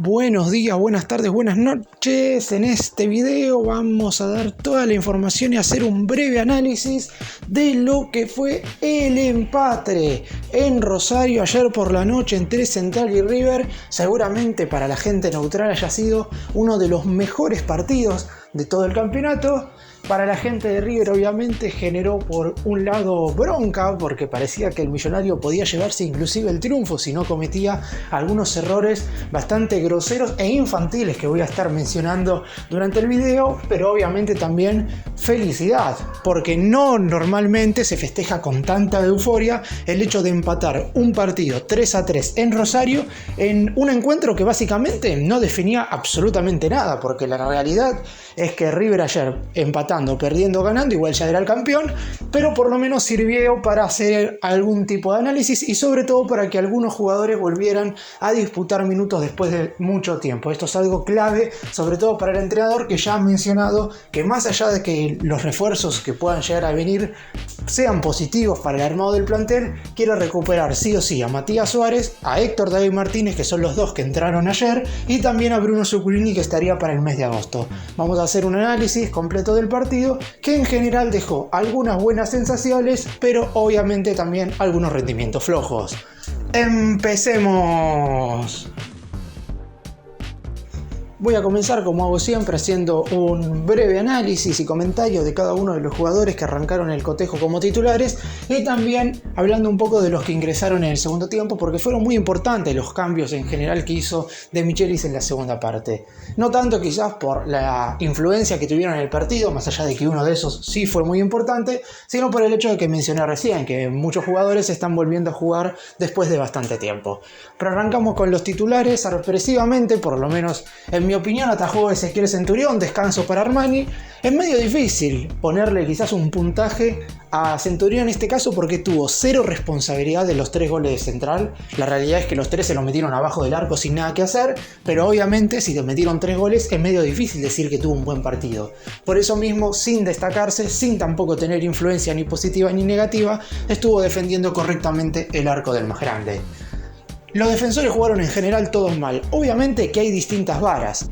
Buenos días, buenas tardes, buenas noches. En este video vamos a dar toda la información y hacer un breve análisis de lo que fue el empate en Rosario ayer por la noche entre Central y River. Seguramente para la gente neutral haya sido uno de los mejores partidos de todo el campeonato. Para la gente de River obviamente generó por un lado bronca, porque parecía que el Millonario podía llevarse inclusive el triunfo si no cometía algunos errores bastante groseros e infantiles que voy a estar mencionando durante el video, pero obviamente también felicidad, porque no normalmente se festeja con tanta euforia el hecho de empatar un partido 3-3 en Rosario en un encuentro que básicamente no definía absolutamente nada, porque la realidad es que River ayer empatando, perdiendo, ganando, igual ya era el campeón, pero por lo menos sirvió para hacer algún tipo de análisis y sobre todo para que algunos jugadores volvieran a disputar minutos después de mucho tiempo. Esto es algo clave, sobre todo para el entrenador, que ya ha mencionado que más allá de que los refuerzos que puedan llegar a venir sean positivos para el armado del plantel, quiere recuperar sí o sí a Matías Suárez, a Héctor David Martínez, que son los dos que entraron ayer, y también a Bruno Zuculini, que estaría para el mes de agosto. Vamos a hacer un análisis completo del partido, que en general dejó algunas buenas sensaciones, pero obviamente también algunos rendimientos flojos. ¡Empecemos! Voy a comenzar, como hago siempre, haciendo un breve análisis y comentario de cada uno de los jugadores que arrancaron el cotejo como titulares y también hablando un poco de los que ingresaron en el segundo tiempo, porque fueron muy importantes los cambios en general que hizo De Michelis en la segunda parte. No tanto quizás por la influencia que tuvieron en el partido, más allá de que uno de esos sí fue muy importante, sino por el hecho de que mencioné recién, que muchos jugadores están volviendo a jugar después de bastante tiempo. Pero arrancamos con los titulares sorpresivamente, por lo menos en mi opinión atajó Ezequiel Centurión, descanso para Armani. Es medio difícil ponerle quizás un puntaje a Centurión en este caso porque tuvo cero responsabilidad de los 3 goles de Central. La realidad es que los 3 se los metieron abajo del arco sin nada que hacer, pero obviamente si te metieron 3 goles es medio difícil decir que tuvo un buen partido. Por eso mismo, sin destacarse, sin tampoco tener influencia ni positiva ni negativa, estuvo defendiendo correctamente el arco del más grande. Los defensores jugaron en general todos mal, obviamente que hay distintas varas.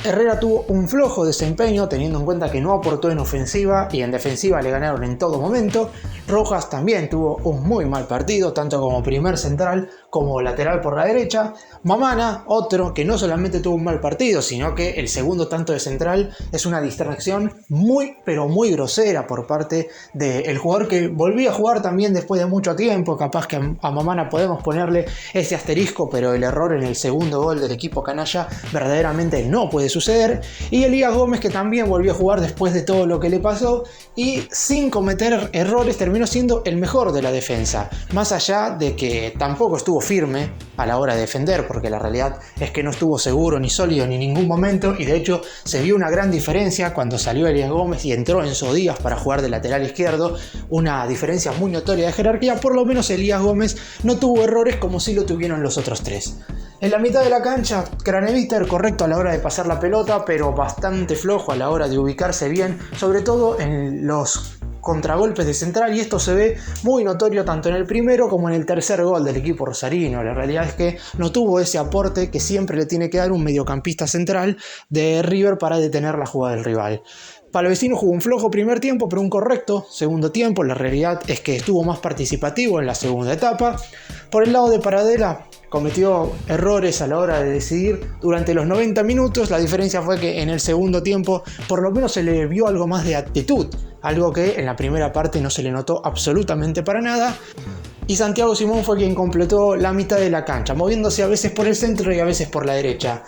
Herrera tuvo un flojo desempeño teniendo en cuenta que no aportó en ofensiva y en defensiva le ganaron en todo momento. Rojas también tuvo un muy mal partido, tanto como primer central como lateral por la derecha. Mamana, otro que no solamente tuvo un mal partido, sino que el segundo tanto de central es una distracción muy pero muy grosera por parte del jugador que volvía a jugar también después de mucho tiempo. Capaz que a Mamana podemos ponerle ese asterisco, pero el error en el segundo gol del equipo canalla verdaderamente no puede suceder. Y Elías Gómez, que también volvió a jugar después de todo lo que le pasó y sin cometer errores terminó siendo el mejor de la defensa, más allá de que tampoco estuvo firme a la hora de defender, porque la realidad es que no estuvo seguro ni sólido en ningún momento, y de hecho se vio una gran diferencia cuando salió Elías Gómez y entró Enzo Díaz para jugar de lateral izquierdo, una diferencia muy notoria de jerarquía. Por lo menos Elías Gómez no tuvo errores como sí lo tuvieron los otros 3. En la mitad de la cancha, Craneviter correcto a la hora de pasar la pelota, pero bastante flojo a la hora de ubicarse bien, sobre todo en los contragolpes de Central, y esto se ve muy notorio tanto en el primero como en el tercer gol del equipo rosarino. La realidad es que no tuvo ese aporte que siempre le tiene que dar un mediocampista central de River para detener la jugada del rival. Palavecino jugó un flojo primer tiempo, pero un correcto segundo tiempo. La realidad es que estuvo más participativo en la segunda etapa. Por el lado de Paradela, cometió errores a la hora de decidir durante los 90 minutos. La diferencia fue que en el segundo tiempo por lo menos se le vio algo más de actitud, algo que en la primera parte no se le notó absolutamente para nada. Y Santiago Simón fue quien completó la mitad de la cancha, moviéndose a veces por el centro y a veces por la derecha.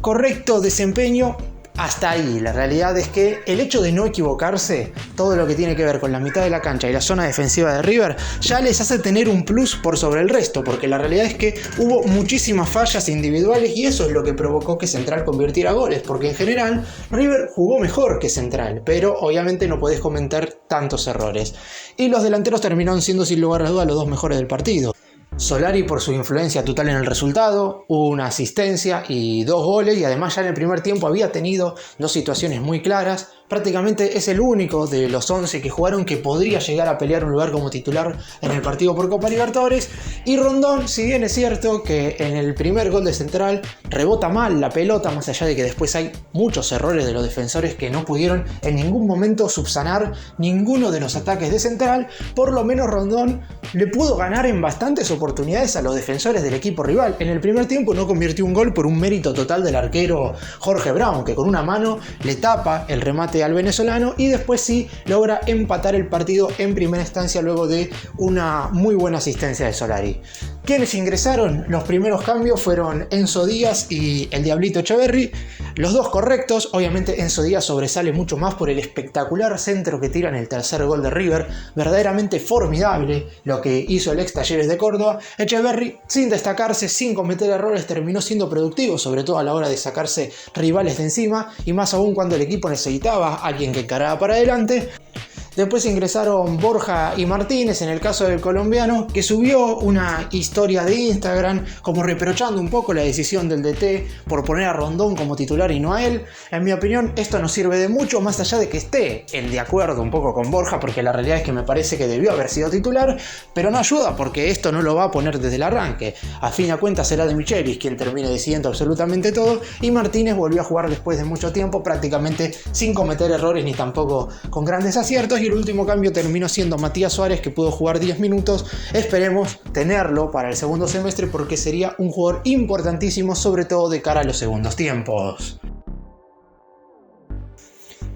Correcto desempeño hasta ahí. La realidad es que el hecho de no equivocarse, todo lo que tiene que ver con la mitad de la cancha y la zona defensiva de River, ya les hace tener un plus por sobre el resto, porque la realidad es que hubo muchísimas fallas individuales y eso es lo que provocó que Central convirtiera goles, porque en general River jugó mejor que Central, pero obviamente no podés cometer tantos errores. Y los delanteros terminaron siendo sin lugar a dudas los dos mejores del partido. Solari por su influencia total en el resultado, una asistencia y 2 goles, y además ya en el primer tiempo había tenido 2 situaciones muy claras. prácticamente es el único de los 11 que jugaron que podría llegar a pelear un lugar como titular en el partido por Copa Libertadores. Y Rondón, si bien es cierto que en el primer gol de Central rebota mal la pelota, más allá de que después hay muchos errores de los defensores que no pudieron en ningún momento subsanar ninguno de los ataques de Central, por lo menos Rondón le pudo ganar en bastantes oportunidades a los defensores del equipo rival. En el primer tiempo no convirtió un gol por un mérito total del arquero Jorge Brown, que con una mano le tapa el remate al venezolano, y después sí logra empatar el partido en primera instancia luego de una muy buena asistencia de Solari. Quienes ingresaron, los primeros cambios fueron Enzo Díaz y el Diablito Echeverri, los dos correctos. Obviamente Enzo Díaz sobresale mucho más por el espectacular centro que tira en el tercer gol de River, verdaderamente formidable lo que hizo el ex Talleres de Córdoba. Echeverri, sin destacarse, sin cometer errores, terminó siendo productivo, sobre todo a la hora de sacarse rivales de encima, y más aún cuando el equipo necesitaba a alguien que encarara para adelante. Después ingresaron Borja y Martínez, en el caso del colombiano, que subió una historia de Instagram como reprochando un poco la decisión del DT por poner a Rondón como titular y no a él. En mi opinión, esto no sirve de mucho, más allá de que esté en de acuerdo un poco con Borja, porque la realidad es que me parece que debió haber sido titular, pero no ayuda porque esto no lo va a poner desde el arranque. A fin de cuentas será De Michelis quien termine decidiendo absolutamente todo, y Martínez volvió a jugar después de mucho tiempo, prácticamente sin cometer errores ni tampoco con grandes aciertos. Y el último cambio terminó siendo Matías Suárez, que pudo jugar 10 minutos. Esperemos tenerlo para el segundo semestre porque sería un jugador importantísimo, sobre todo de cara a los segundos tiempos.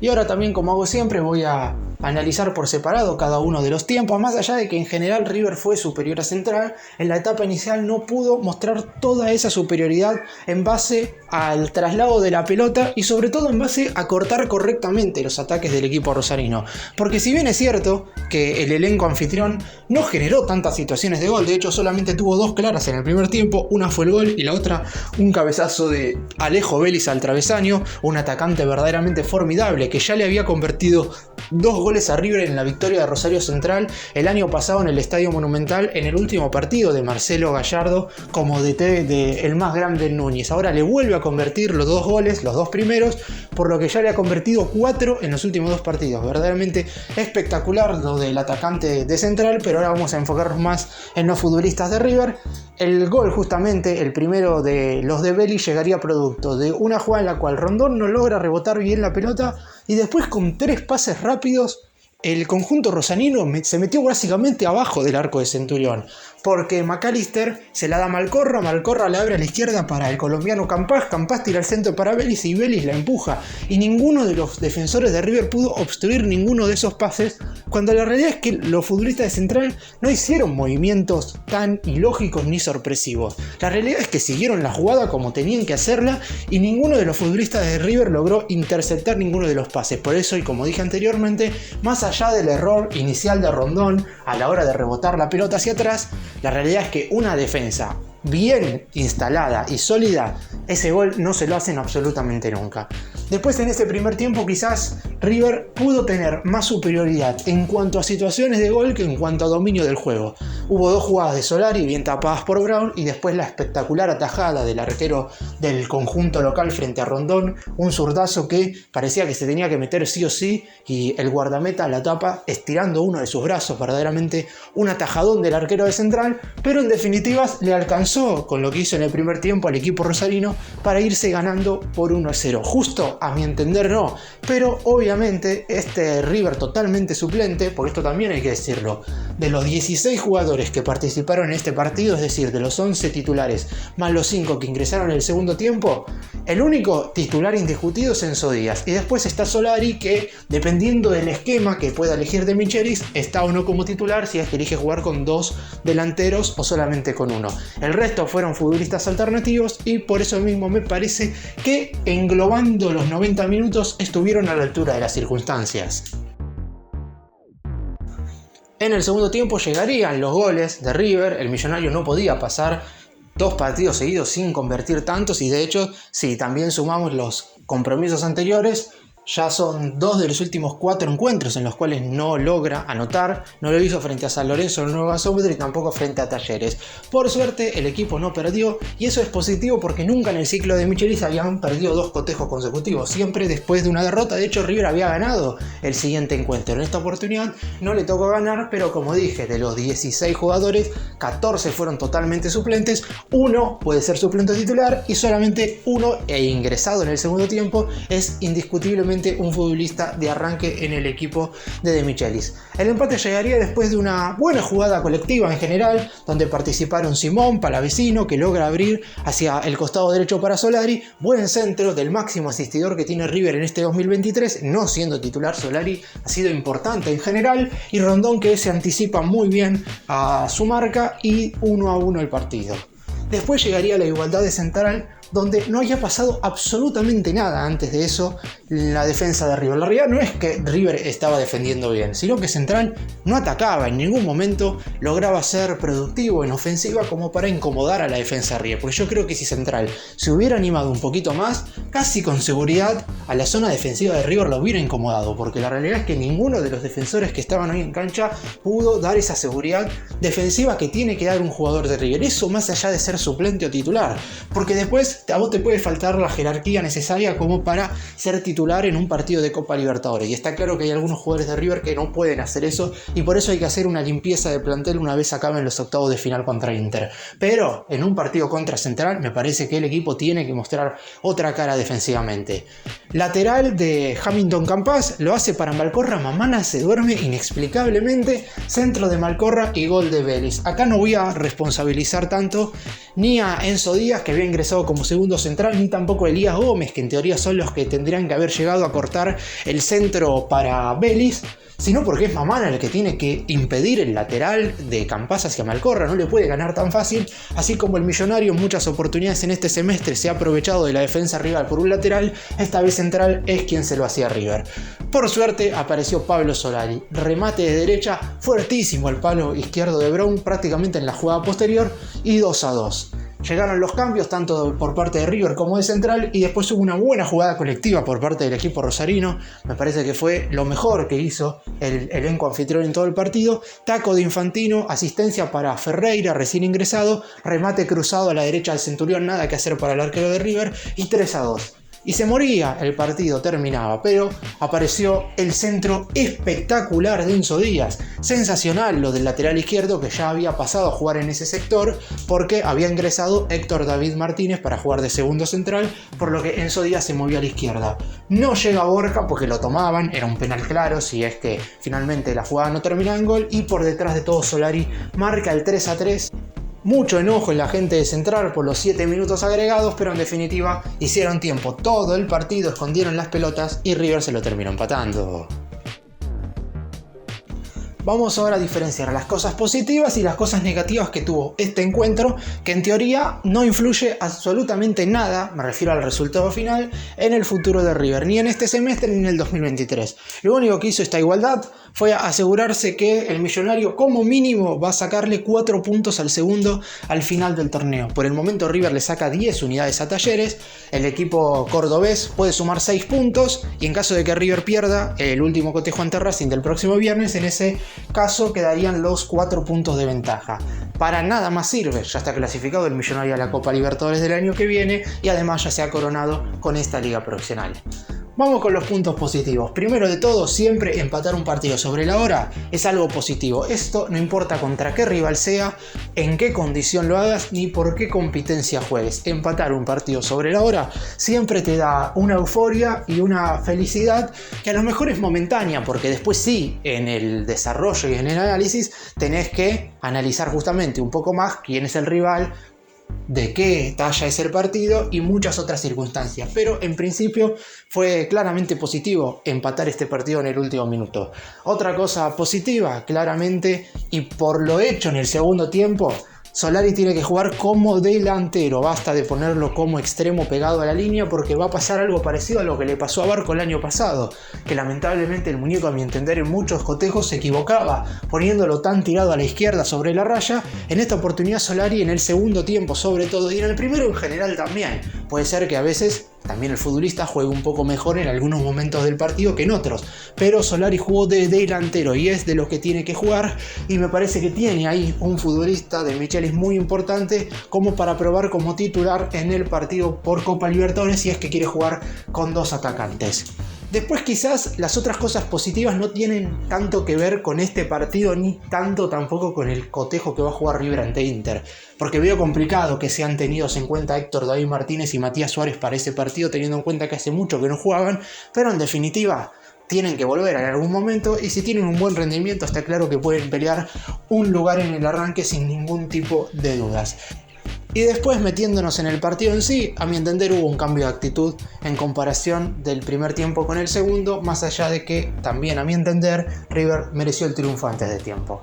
Y ahora también, como hago siempre, voy a analizar por separado cada uno de los tiempos. Más allá de que en general River fue superior a Central, en la etapa inicial no pudo mostrar toda esa superioridad en base al traslado de la pelota y sobre todo en base a cortar correctamente los ataques del equipo rosarino. Porque si bien es cierto que el elenco anfitrión no generó tantas situaciones de gol, de hecho solamente tuvo dos claras en el primer tiempo, una fue el gol y la otra un cabezazo de Alejo Vélez al travesaño, un atacante verdaderamente formidable que ya le había convertido 2 goles a River en la victoria de Rosario Central el año pasado en el Estadio Monumental en el último partido de Marcelo Gallardo como DT del más grande Núñez. Ahora le vuelve a convertir los 2 goles, los 2 primeros, por lo que ya le ha convertido 4 en los últimos 2 partidos. Verdaderamente espectacular lo del atacante de Central, pero ahora vamos a enfocarnos más en los futbolistas de River. El gol, justamente el primero de los de Vélez, llegaría producto de una jugada en la cual Rondón no logra rebotar bien la pelota y después con 3 pases rápidos el conjunto rosanino se metió básicamente abajo del arco de Centurión, porque McAllister se la da a Malcorra, Malcorra le abre a la izquierda para el colombiano Campas, Campas tira el centro para Vélez y Vélez la empuja, y ninguno de los defensores de River pudo obstruir ninguno de esos pases, cuando la realidad es que los futbolistas de Central no hicieron movimientos tan ilógicos ni sorpresivos. La realidad es que siguieron la jugada como tenían que hacerla y ninguno de los futbolistas de River logró interceptar ninguno de los pases. Por eso, y como dije anteriormente, más allá del error inicial de Rondón a la hora de rebotar la pelota hacia atrás, la realidad es que una defensa bien instalada y sólida, ese gol no se lo hacen absolutamente nunca. Después, en este primer tiempo, quizás River pudo tener más superioridad en cuanto a situaciones de gol que en cuanto a dominio del juego. Hubo 2 jugadas de Solari bien tapadas por Brown y después la espectacular atajada del arquero del conjunto local frente a Rondón, un zurdazo que parecía que se tenía que meter sí o sí y el guardameta la tapa estirando uno de sus brazos, verdaderamente un atajadón del arquero de Central, pero en definitiva le alcanzó con lo que hizo en el primer tiempo al equipo rosarino para irse ganando por 1-0. Justo, a mi entender, no, pero obviamente este River totalmente suplente, porque esto también hay que decirlo, de los 16 jugadores que participaron en este partido, es decir, de los 11 titulares más los 5 que ingresaron en el segundo tiempo, el único titular indiscutido es Enzo Díaz, y después está Solari, que dependiendo del esquema que pueda elegir De Michelis, está o no como titular, si es que elige jugar con 2 delanteros o solamente con 1. El resto fueron futbolistas alternativos y por eso mismo me parece que englobando los 90 minutos estuvieron a la altura de las circunstancias. En el segundo tiempo llegarían los goles de River. El Millonario no podía pasar 2 partidos seguidos sin convertir tantos, y de hecho, si también sumamos los compromisos anteriores, Ya son 2 de los últimos 4 encuentros en los cuales no logra anotar. No lo hizo frente a San Lorenzo, no Nueva Sombra y tampoco frente a Talleres. Por suerte el equipo no perdió y eso es positivo porque nunca en el ciclo de Michelis habían perdido 2 cotejos consecutivos. Siempre después de una derrota. De hecho River había ganado el siguiente encuentro. En esta oportunidad no le tocó ganar, pero como dije, de los 16 jugadores, 14 fueron totalmente suplentes. Uno puede ser suplente titular y solamente uno ingresado en el segundo tiempo es indiscutiblemente un futbolista de arranque en el equipo de De Michelis. El empate llegaría después de una buena jugada colectiva en general, donde participaron Simón, Palavecino, que logra abrir hacia el costado derecho para Solari, buen centro del máximo asistidor que tiene River en este 2023, no siendo titular Solari ha sido importante en general, y Rondón que se anticipa muy bien a su marca y 1-1 el partido. Después llegaría la igualdad de central, donde no haya pasado absolutamente nada antes de eso la defensa de River. La realidad no es que River estaba defendiendo bien, sino que Central no atacaba, en ningún momento lograba ser productivo en ofensiva como para incomodar a la defensa de River. Porque yo creo que si Central se hubiera animado un poquito más, casi con seguridad a la zona defensiva de River lo hubiera incomodado, porque la realidad es que ninguno de los defensores que estaban hoy en cancha pudo dar esa seguridad defensiva que tiene que dar un jugador de River. Eso más allá de ser suplente o titular, porque después a vos te puede faltar la jerarquía necesaria como para ser titular en un partido de Copa Libertadores, y está claro que hay algunos jugadores de River que no pueden hacer eso, y por eso hay que hacer una limpieza de plantel una vez acaben los octavos de final contra Inter. Pero en un partido contra Central me parece que el equipo tiene que mostrar otra cara defensivamente. Lateral de Hamilton Campas lo hace para Malcorra, Mamana se duerme inexplicablemente, centro de Malcorra y gol de Vélez. Acá no voy a responsabilizar tanto ni a Enzo Díaz, que había ingresado como segundo central, ni tampoco a Elías Gómez, que en teoría son los que tendrían que haber llegado a cortar el centro para Vélez, sino porque es Mamana el que tiene que impedir el lateral de Campas hacia Malcorra. No le puede ganar tan fácil, así como el Millonario en muchas oportunidades en este semestre se ha aprovechado de la defensa rival por un lateral, esta vez Central es quien se lo hacía a River. Por suerte apareció Pablo Solari, remate de derecha, fuertísimo al palo izquierdo de Brown prácticamente en la jugada posterior, y 2-2. Llegaron los cambios tanto por parte de River como de Central, y después hubo una buena jugada colectiva por parte del equipo rosarino. Me parece que fue lo mejor que hizo el elenco anfitrión en todo el partido. Taco de Infantino, asistencia para Ferreira recién ingresado, remate cruzado a la derecha del Centurión, nada que hacer para el arquero de River, y 3-2. Y se moría el partido, terminaba, pero apareció el centro espectacular de Enzo Díaz. Sensacional lo del lateral izquierdo, que ya había pasado a jugar en ese sector porque había ingresado Héctor David Martínez para jugar de segundo central, por lo que Enzo Díaz se movió a la izquierda. No llega Borja porque lo tomaban, era un penal claro si es que finalmente la jugada no terminaba en gol, y por detrás de todo Solari marca el 3-3. Mucho enojo en la gente de Central por los 7 minutos agregados, pero en definitiva hicieron tiempo todo el partido, escondieron las pelotas y River se lo terminó empatando. Vamos ahora a diferenciar las cosas positivas y las cosas negativas que tuvo este encuentro, que en teoría no influye absolutamente nada, me refiero al resultado final, en el futuro de River, ni en este semestre ni en el 2023. Lo único que hizo esta igualdad fue asegurarse que el Millonario como mínimo va a sacarle 4 puntos al segundo al final del torneo. Por el momento River le saca 10 unidades a Talleres, el equipo cordobés puede sumar 6 puntos, y en caso de que River pierda el último cotejo ante Racing del próximo viernes, en ese caso quedarían los 4 puntos de ventaja. Para nada más sirve, ya está clasificado el Millonario a la Copa Libertadores del año que viene, y además ya se ha coronado con esta liga profesional. Vamos con los puntos positivos. Primero de todo, siempre empatar un partido sobre la hora es algo positivo. Esto no importa contra qué rival sea, en qué condición lo hagas, ni por qué competencia juegues. Empatar un partido sobre la hora siempre te da una euforia y una felicidad que a lo mejor es momentánea, porque después sí, en el desarrollo y en el análisis, tenés que analizar justamente un poco más quién es el rival, de qué talla es el partido y muchas otras circunstancias, pero en principio fue claramente positivo empatar este partido en el último minuto. Otra cosa positiva, claramente, y por lo hecho en el segundo tiempo, Solari tiene que jugar como delantero, basta de ponerlo como extremo pegado a la línea, porque va a pasar algo parecido a lo que le pasó a Barco el año pasado, que lamentablemente el muñeco, a mi entender, en muchos cotejos se equivocaba, poniéndolo tan tirado a la izquierda sobre la raya. En esta oportunidad Solari en el segundo tiempo sobre todo, y en el primero en general también, puede ser que a veces también el futbolista juega un poco mejor en algunos momentos del partido que en otros, pero Solari jugó de delantero y es de los que tiene que jugar, y me parece que tiene ahí un futbolista de Michelis muy importante como para probar como titular en el partido por Copa Libertadores si es que quiere jugar con dos atacantes. Después quizás las otras cosas positivas no tienen tanto que ver con este partido ni tanto tampoco con el cotejo que va a jugar River ante Inter, porque veo complicado que sean tenidos en cuenta Héctor David Martínez y Matías Suárez para ese partido, teniendo en cuenta que hace mucho que no jugaban, pero en definitiva tienen que volver en algún momento, y si tienen un buen rendimiento está claro que pueden pelear un lugar en el arranque sin ningún tipo de dudas. Y después, metiéndonos en el partido en sí, a mi entender hubo un cambio de actitud en comparación del primer tiempo con el segundo, más allá de que también a mi entender River mereció el triunfo antes de tiempo.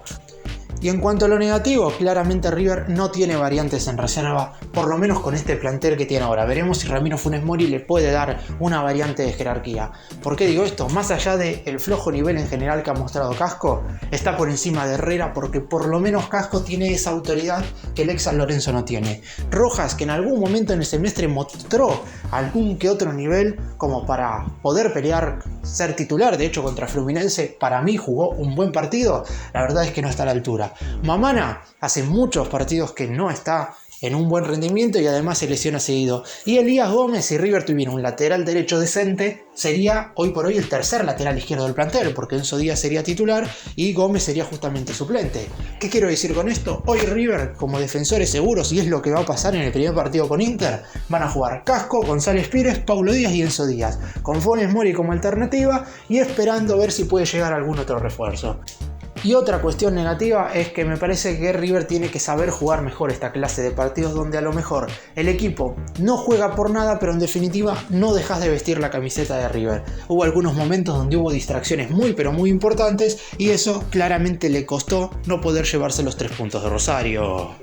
Y en cuanto a lo negativo, claramente River no tiene variantes en reserva, por lo menos con este plantel que tiene ahora. Veremos si Ramiro Funes Mori le puede dar una variante de jerarquía. ¿Por qué digo esto? Más allá del flojo nivel en general que ha mostrado Casco, está por encima de Herrera porque por lo menos Casco tiene esa autoridad que el ex San Lorenzo no tiene. Rojas, que en algún momento en el semestre mostró algún que otro nivel como para poder pelear, ser titular, de hecho contra Fluminense para mí jugó un buen partido, la verdad es que no está a la altura. Mamana hace muchos partidos que no está en un buen rendimiento y además se lesiona seguido. Y Elías Gómez, si River tuviera un lateral derecho decente, sería hoy por hoy el tercer lateral izquierdo del plantel, porque Enzo Díaz sería titular y Gómez sería justamente suplente. ¿Qué quiero decir con esto? Hoy River, como defensores seguros, y es lo que va a pasar en el primer partido con Inter, van a jugar Casco, González Pires, Paulo Díaz y Enzo Díaz, con Funes Mori como alternativa y esperando ver si puede llegar algún otro refuerzo. Y otra cuestión negativa es que me parece que River tiene que saber jugar mejor esta clase de partidos donde a lo mejor el equipo no juega por nada, pero en definitiva no dejas de vestir la camiseta de River. Hubo algunos momentos donde hubo distracciones muy pero muy importantes y eso claramente le costó no poder llevarse los 3 puntos de Rosario.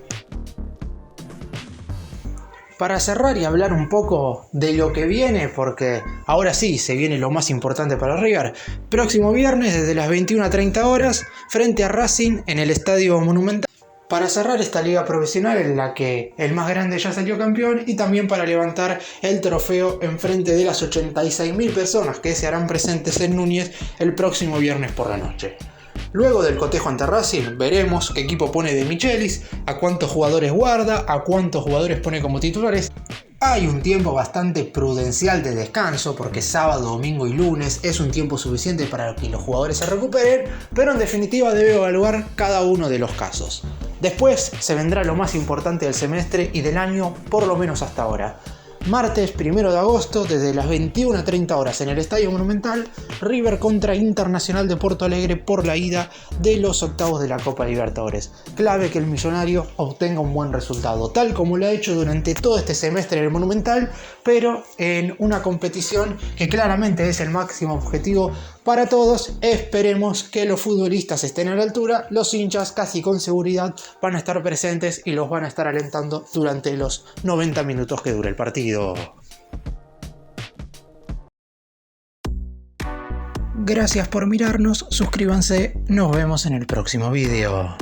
Para cerrar y hablar un poco de lo que viene, porque ahora sí se viene lo más importante para River. Próximo viernes desde las 21:30 horas frente a Racing en el Estadio Monumental, para cerrar esta liga profesional en la que el más grande ya salió campeón y también para levantar el trofeo en frente de las 86.000 personas que se harán presentes en Núñez el próximo viernes por la noche. Luego del cotejo ante Racing, veremos qué equipo pone de Michelis, a cuántos jugadores guarda, a cuántos jugadores pone como titulares. Hay un tiempo bastante prudencial de descanso, porque sábado, domingo y lunes es un tiempo suficiente para que los jugadores se recuperen, pero en definitiva debe evaluar cada uno de los casos. Después se vendrá lo más importante del semestre y del año, por lo menos hasta ahora. Martes 1 de agosto, desde las 21:30 horas en el Estadio Monumental, River contra Internacional de Porto Alegre por la ida de los octavos de la Copa Libertadores. Clave que el millonario obtenga un buen resultado, tal como lo ha hecho durante todo este semestre en el Monumental, pero en una competición que claramente es el máximo objetivo para todos. Esperemos que los futbolistas estén a la altura, los hinchas casi con seguridad van a estar presentes y los van a estar alentando durante los 90 minutos que dure el partido. Gracias por mirarnos, suscríbanse, nos vemos en el próximo video.